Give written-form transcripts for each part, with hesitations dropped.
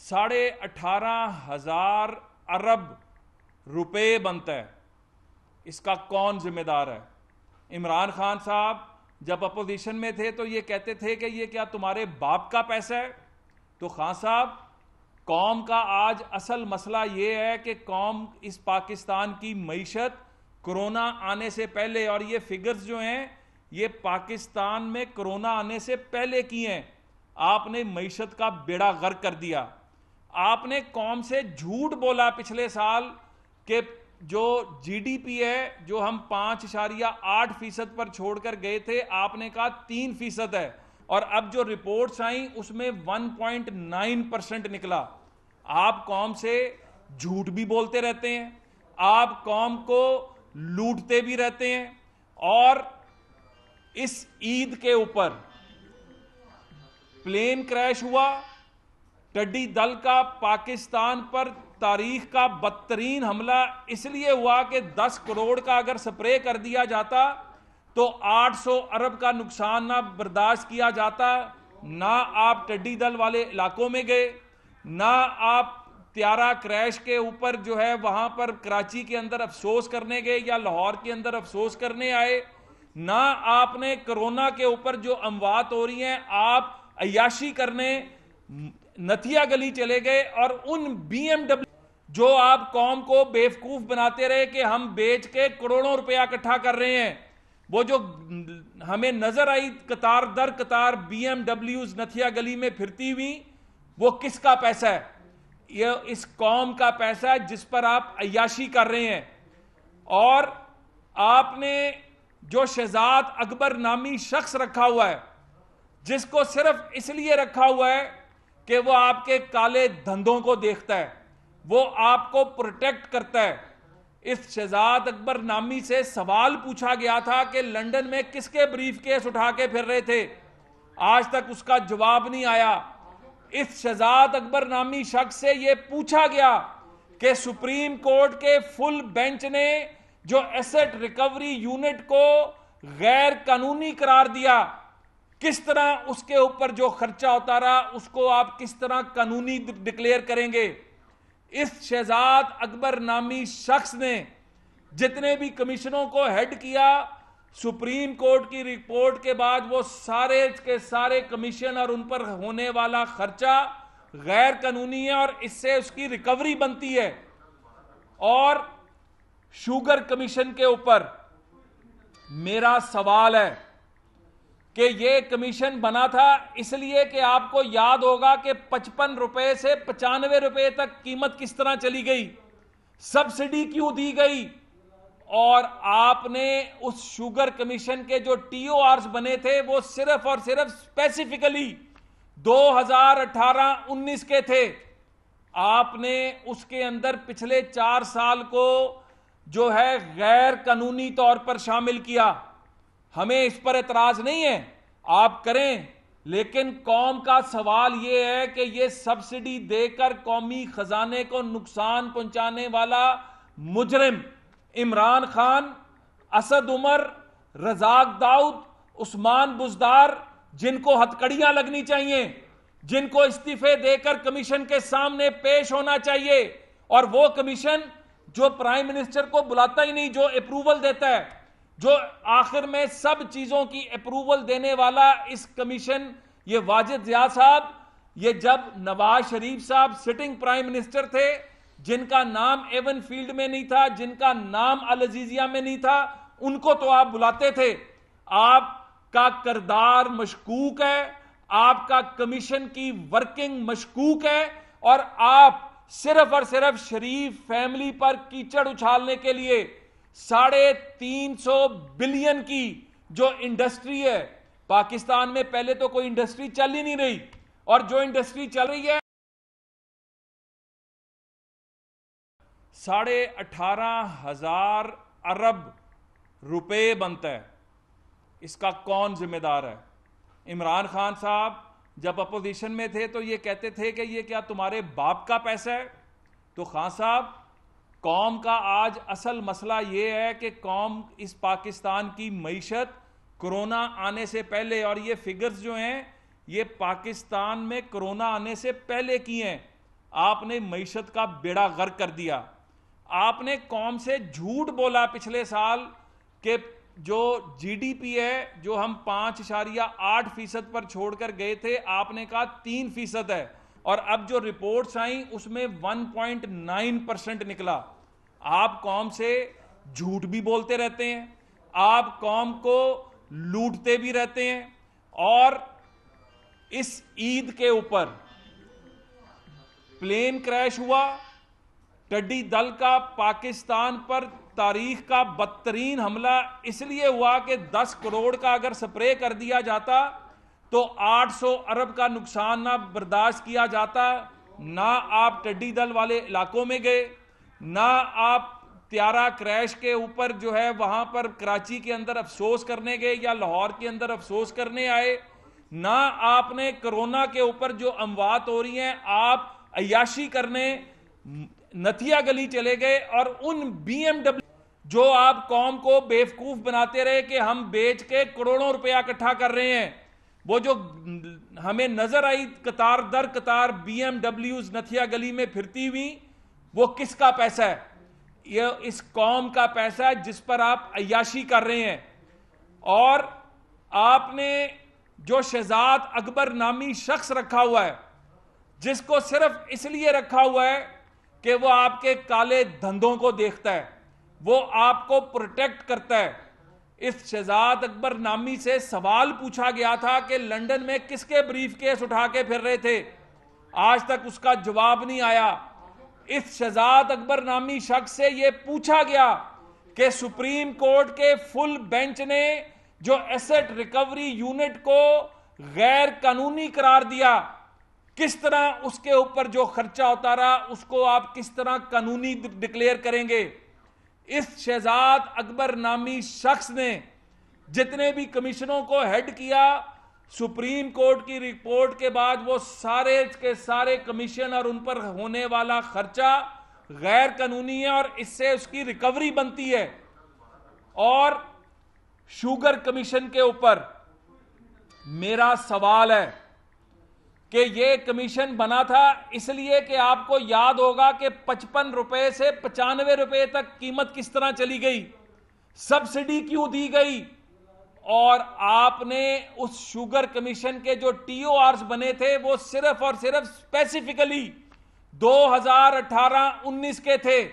18,500 अरब रुपए बनता है। इसका कौन जिम्मेदार है? इमरान खान साहब जब अपोजिशन में थे तो ये कहते थे कि ये क्या तुम्हारे बाप का पैसा है? तो खान साहब, कौम का आज असल मसला ये है कि कौम इस पाकिस्तान की मईशत कोरोना आने से पहले, और ये फिगर्स जो हैं ये पाकिस्तान में कोरोना आने से पहले की हैं, आपने मईशत का बेड़ा गर्क कर दिया। आपने कौम से झूठ बोला पिछले साल कि जो जीडीपी है जो हम 5.8% पर छोड़कर गए थे, आपने कहा 3% है, और अब जो रिपोर्ट्स आई उसमें 1.9% निकला। आप कौम से झूठ भी बोलते रहते हैं, आप कौम को लूटते भी रहते हैं, और इस ईद के ऊपर प्लेन क्रैश हुआ, टड्डी दल का पाकिस्तान पर तारीख का बदतरीन हमला इसलिए हुआ कि 10 करोड़ का अगर स्प्रे कर दिया जाता तो 800 अरब का नुकसान ना बर्दाश्त किया जाता। ना आप टड्डी दल वाले इलाकों में गए, ना आप त्यारा क्रैश के ऊपर जो है वहां पर कराची के अंदर अफसोस करने गए या लाहौर के अंदर अफसोस करने आए, ना आपने कोरोना के ऊपर जो अमवात हो रही हैं आप अय्याशी करने नथिया गली चले गए, और उन बीएमडब्ल्यू जो आप कौम को बेवकूफ बनाते रहे कि हम बेच के करोड़ों रुपया इकट्ठा कर रहे हैं, वो जो हमें नजर आई कतार दर कतार बीएमडब्ल्यूज नथिया गली में फिरती हुई, वो किसका पैसा है? ये इस कौम का पैसा है जिस पर आप अय्याशी कर रहे हैं। और आपने जो शहजाद अकबर नामी शख्स रखा हुआ है, जिसको सिर्फ इसलिए रखा हुआ है कि वो आपके काले धंधों को देखता है, वो आपको प्रोटेक्ट करता है। इस शहजाद अकबर नामी से सवाल पूछा गया था कि लंदन में किसके ब्रीफकेस उठा के फिर रहे थे, आज तक उसका जवाब नहीं आया। इस शहजाद अकबर नामी शख्स से यह पूछा गया कि सुप्रीम कोर्ट के फुल बेंच ने जो एसेट रिकवरी यूनिट को गैर कानूनी करार दिया, किस तरह उसके ऊपर जो खर्चा होता रहा उसको आप किस तरह कानूनी डिक्लेयर करेंगे? इस शहजाद अकबर नामी शख्स ने जितने भी कमीशनों को हेड किया, सुप्रीम कोर्ट की रिपोर्ट के बाद वो सारे के सारे कमीशन और उन पर होने वाला खर्चा गैर कानूनी है और इससे उसकी रिकवरी बनती है। और शुगर कमीशन के ऊपर मेरा सवाल है कि यह कमीशन बना था इसलिए कि आपको याद होगा कि 55 रुपए से 95 रुपए तक कीमत किस तरह चली गई, सब्सिडी क्यों दी गई, और आपने उस शुगर कमीशन के जो टीओआर्स बने थे वो सिर्फ और सिर्फ स्पेसिफिकली 2018-19 के थे। आपने उसके अंदर पिछले 4 साल को जो है गैर कानूनी तौर पर शामिल किया। हमें इस पर एतराज नहीं है, आप करें, लेकिन कौम का सवाल यह है कि यह सब्सिडी देकर कौमी खजाने को नुकसान पहुंचाने वाला मुजरिम इमरान खान, असद उमर, रजाक दाऊद, उस्मान बुजदार, जिनको हथकड़ियां लगनी चाहिए, जिनको इस्तीफे देकर कमीशन के सामने पेश होना चाहिए, और वो कमीशन जो प्राइम मिनिस्टर को बुलाता ही नहीं, जो अप्रूवल देता है, जो आखिर में सब चीजों की अप्रूवल देने वाला इस कमीशन, ये वाजिद जिया साहब, ये जब नवाज शरीफ साहब सिटिंग प्राइम मिनिस्टर थे, जिनका नाम एवन फील्ड में नहीं था, जिनका नाम अल अजीजिया में नहीं था, उनको तो आप बुलाते थे। आपका किरदार मशकूक है, आपका कमीशन की वर्किंग मशकूक है, और आप सिर्फ और सिर्फ शरीफ फैमिली पर कीचड़ उछालने के लिए 350 बिलियन की जो इंडस्ट्री है पाकिस्तान में, पहले तो कोई इंडस्ट्री चल ही नहीं रही, और जो इंडस्ट्री चल रही है 18,500 अरब रुपए बनता है। इसका कौन जिम्मेदार है? इमरान खान साहब जब अपोजिशन में थे तो ये कहते थे कि ये क्या तुम्हारे बाप का पैसा है? तो खान साहब, कौम का आज असल मसला ये है कि कौम इस पाकिस्तान की मईशत कोरोना आने से पहले, और ये फिगर्स जो हैं ये पाकिस्तान में कोरोना आने से पहले की हैं, आपने मईशत का बेड़ा गर्क कर दिया। आपने कौम से झूठ बोला पिछले साल के जो जीडीपी है जो हम 5.8% पर छोड़कर गए थे, आपने कहा 3% है, और अब जो रिपोर्ट्स आई उसमें 1.9% निकला। आप कौम से झूठ भी बोलते रहते हैं, आप कौम को लूटते भी रहते हैं। और इस ईद के ऊपर प्लेन क्रैश हुआ, टिड्डी दल का पाकिस्तान पर तारीख का बदतरीन हमला इसलिए हुआ कि 10 करोड़ का अगर स्प्रे कर दिया जाता तो 800 अरब का नुकसान ना बर्दाश्त किया जाता। ना आप टिड्डी दल वाले इलाकों में गए, ना आप त्यारा क्रैश के ऊपर जो है वहां पर कराची के अंदर अफसोस करने गए या लाहौर के अंदर अफसोस करने आए, ना आपने कोरोना के ऊपर जो अमवात हो रही हैं आप अय्याशी करने नथिया गली चले गए। और उन बीएमडब्ल्यू जो आप कौम को बेवकूफ बनाते रहे कि हम बेच के करोड़ों रुपया इकट्ठा कर रहे हैं, वो जो हमें नजर आई कतार दर कतार बीएमडब्ल्यूज नथिया गली में फिरती हुई, वो किसका पैसा है? ये इस कौम का पैसा है जिस पर आप अय्याशी कर रहे हैं। और आपने जो शहजाद अकबर नामी शख्स रखा हुआ है, जिसको सिर्फ इसलिए रखा हुआ है कि वो आपके काले धंधों को देखता है, वो आपको प्रोटेक्ट करता है। इस शहजाद अकबर नामी से सवाल पूछा गया था कि लंदन में किसके ब्रीफ केस उठा के फिर रहे थे, आज तक उसका जवाब नहीं आया। इस शहजाद अकबर नामी शख्स से यह पूछा गया कि सुप्रीम कोर्ट के फुल बेंच ने जो एसेट रिकवरी यूनिट को गैर कानूनी करार दिया, किस तरह उसके ऊपर जो खर्चा उतारा उसको आप किस तरह कानूनी डिक्लेयर करेंगे? इस शहजाद अकबर नामी शख्स ने जितने भी कमीशनों को हेड किया, सुप्रीम कोर्ट की रिपोर्ट के बाद वो सारे के सारे कमीशन और उन पर होने वाला खर्चा गैर कानूनी है और इससे उसकी रिकवरी बनती है। और शुगर कमीशन के ऊपर मेरा सवाल है कि यह कमीशन बना था इसलिए कि आपको याद होगा कि 55 रुपए से 95 रुपए तक कीमत किस तरह चली गई, सब्सिडी क्यों दी गई, और आपने उस शुगर कमीशन के जो टीओआर्स बने थे वो सिर्फ और सिर्फ स्पेसिफिकली 2018-19 के थे।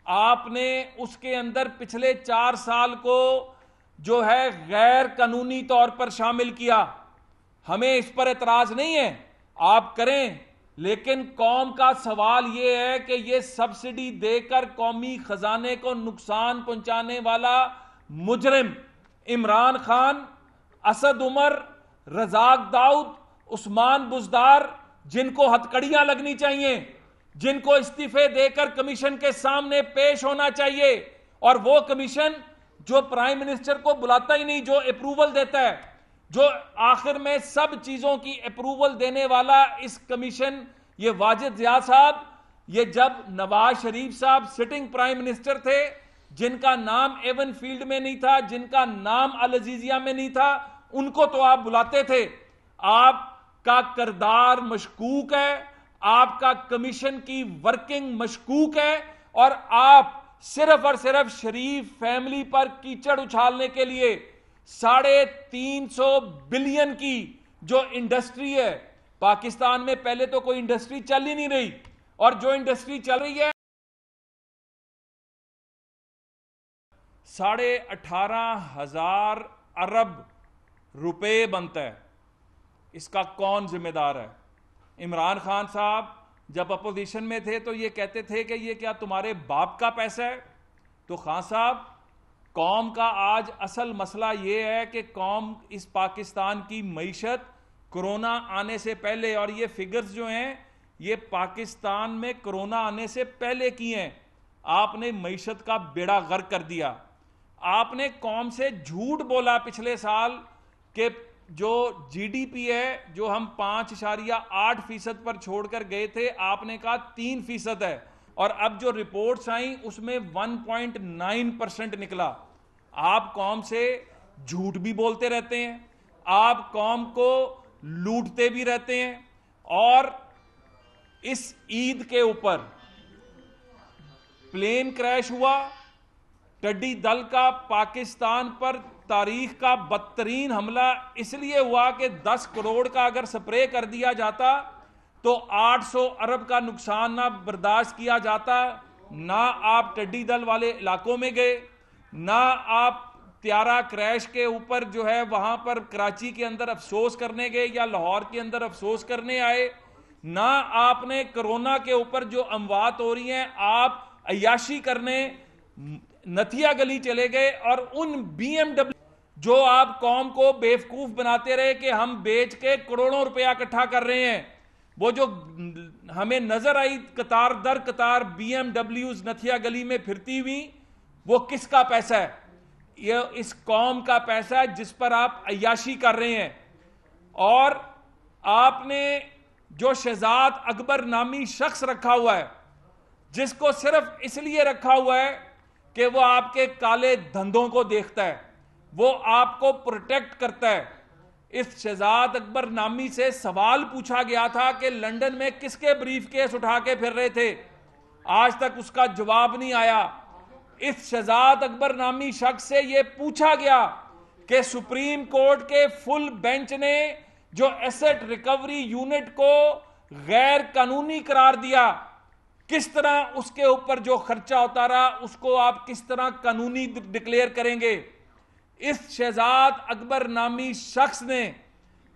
आपने उसके अंदर पिछले 4 साल को जो है गैर कानूनी तौर पर शामिल किया। हमें इस पर एतराज नहीं है, आप करें, लेकिन कौम का सवाल यह है कि यह सब्सिडी देकर कौमी खजाने को नुकसान पहुंचाने वाला मुजरिम इमरान खान, असद उमर, रजाक दाऊद, उस्मान बुजदार, जिनको हथकड़ियां लगनी चाहिए, जिनको इस्तीफे देकर कमीशन के सामने पेश होना चाहिए, और वो कमीशन जो प्राइम मिनिस्टर को बुलाता ही नहीं, जो अप्रूवल देता है, जो आखिर में सब चीजों की अप्रूवल देने वाला इस कमीशन, ये वाजिद जिया साहब, ये जब नवाज शरीफ साहब सिटिंग प्राइम मिनिस्टर थे, जिनका नाम एवन फील्ड में नहीं था, जिनका नाम अल अजीजिया में नहीं था, उनको तो आप बुलाते थे। आपका किरदार मशकूक है, आपका कमीशन की वर्किंग मशकूक है, और आप सिर्फ और सिर्फ शरीफ फैमिली पर कीचड़ उछालने के लिए 350 बिलियन की जो इंडस्ट्री है पाकिस्तान में, पहले तो कोई इंडस्ट्री चल ही नहीं रही, और जो इंडस्ट्री चल रही है 18,500 अरब रुपए बनता है। इसका कौन जिम्मेदार है? इमरान खान साहब जब अपोजिशन में थे तो ये कहते थे कि ये क्या तुम्हारे बाप का पैसा है? तो खान साहब, कौम का आज असल मसला ये है कि कौम इस पाकिस्तान की मईशत कोरोना आने से पहले, और ये फिगर्स जो हैं ये पाकिस्तान में कोरोना आने से पहले की हैं, आपने मईशत का बेड़ा गर्क कर दिया। आपने कौम से झूठ बोला पिछले साल कि जो जीडीपी है जो हम 5.8% पर छोड़कर गए थे, आपने कहा 3% है, और अब जो रिपोर्ट्स आई उसमें 1.9% निकला। आप कौम से झूठ भी बोलते रहते हैं, आप कौम को लूटते भी रहते हैं। और इस ईद के ऊपर प्लेन क्रैश हुआ, टिड्डी दल का पाकिस्तान पर तारीख का बदतरीन हमला इसलिए हुआ कि 10 करोड़ का अगर स्प्रे कर दिया जाता तो 800 अरब का नुकसान ना बर्दाश्त किया जाता। ना आप टिड्डी दल वाले इलाकों में गए, ना आप त्यारा क्रैश के ऊपर जो है वहां पर कराची के अंदर अफसोस करने गए या लाहौर के अंदर अफसोस करने आए, ना आपने कोरोना के ऊपर जो अमवात हो रही हैं आप अय्याशी करने नथिया गली चले गए और उन BMW जो आप कौम को बेवकूफ बनाते रहे कि हम बेच के करोड़ों रुपया इकट्ठा कर रहे हैं, वो जो हमें नजर आई कतार दर कतार BMWs नथिया गली में फिरती हुई, वो किसका पैसा है? ये इस कौम का पैसा है जिस पर आप अय्याशी कर रहे हैं। और आपने जो शहजाद अकबर नामी शख्स रखा हुआ है, जिसको सिर्फ इसलिए रखा हुआ है कि वो आपके काले धंधों को देखता है, वो आपको प्रोटेक्ट करता है। इस शहजाद अकबर नामी से सवाल पूछा गया था कि लंदन में किसके ब्रीफ केस उठा के फिर रहे थे, आज तक उसका जवाब नहीं आया। इस शहजाद अकबर नामी शख्स से यह पूछा गया कि सुप्रीम कोर्ट के फुल बेंच ने जो एसेट रिकवरी यूनिट को गैर कानूनी करार दिया, किस तरह उसके ऊपर जो खर्चा होता रहा उसको आप किस तरह कानूनी डिक्लेयर करेंगे? इस शहजाद अकबर नामी शख्स ने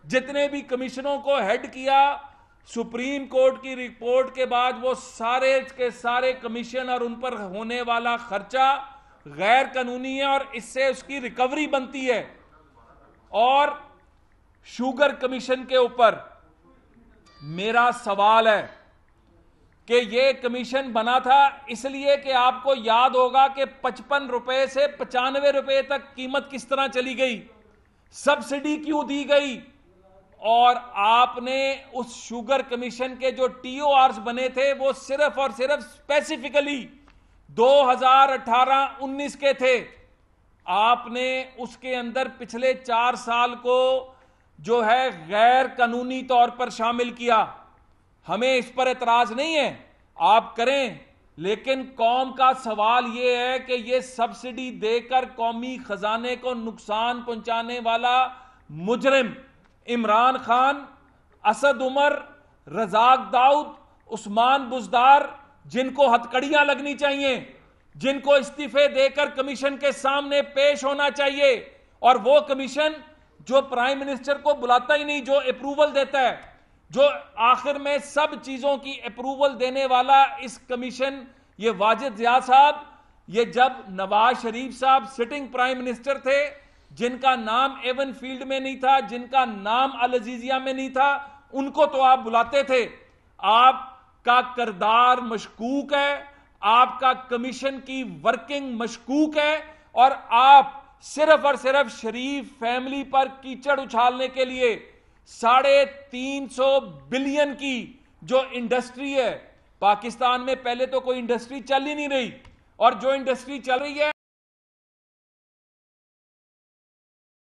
जितने भी कमीशनों को हेड किया, सुप्रीम कोर्ट की रिपोर्ट के बाद वो सारे के सारे कमीशन और उन पर होने वाला खर्चा गैर कानूनी है और इससे उसकी रिकवरी बनती है। और शुगर कमीशन के ऊपर मेरा सवाल है कि यह कमीशन बना था इसलिए कि आपको याद होगा कि 55 रुपए से 95 रुपए तक कीमत किस तरह चली गई, सब्सिडी क्यों दी गई, और आपने उस शुगर कमीशन के जो TORs बने थे वो सिर्फ और सिर्फ स्पेसिफिकली 2018-19 के थे। आपने उसके अंदर पिछले 4 साल को जो है गैर कानूनी तौर पर शामिल किया। हमें इस पर एतराज नहीं है, आप करें, लेकिन कौम का सवाल यह है कि यह सब्सिडी देकर कौमी खजाने को नुकसान पहुंचाने वाला मुजरिम इमरान खान, असद उमर, रजाक दाऊद, उस्मान बुजदार, जिनको हथकड़ियां लगनी चाहिए, जिनको इस्तीफे देकर कमीशन के सामने पेश होना चाहिए, और वो कमीशन जो प्राइम मिनिस्टर को बुलाता ही नहीं, जो अप्रूवल देता है, जो आखिर में सब चीजों की अप्रूवल देने वाला इस कमीशन, ये वाजिद जिया साहब, ये जब नवाज शरीफ साहब सिटिंग प्राइम मिनिस्टर थे, जिनका नाम एवन फील्ड में नहीं था, जिनका नाम अल अजीजिया में नहीं था, उनको तो आप बुलाते थे। आपका किरदार मशकूक है, आपका कमीशन की वर्किंग मशकूक है, और आप सिर्फ और सिर्फ शरीफ फैमिली पर कीचड़ उछालने के लिए 350 बिलियन की जो इंडस्ट्री है, पाकिस्तान में पहले तो कोई इंडस्ट्री चल ही नहीं रही, और जो इंडस्ट्री चल रही है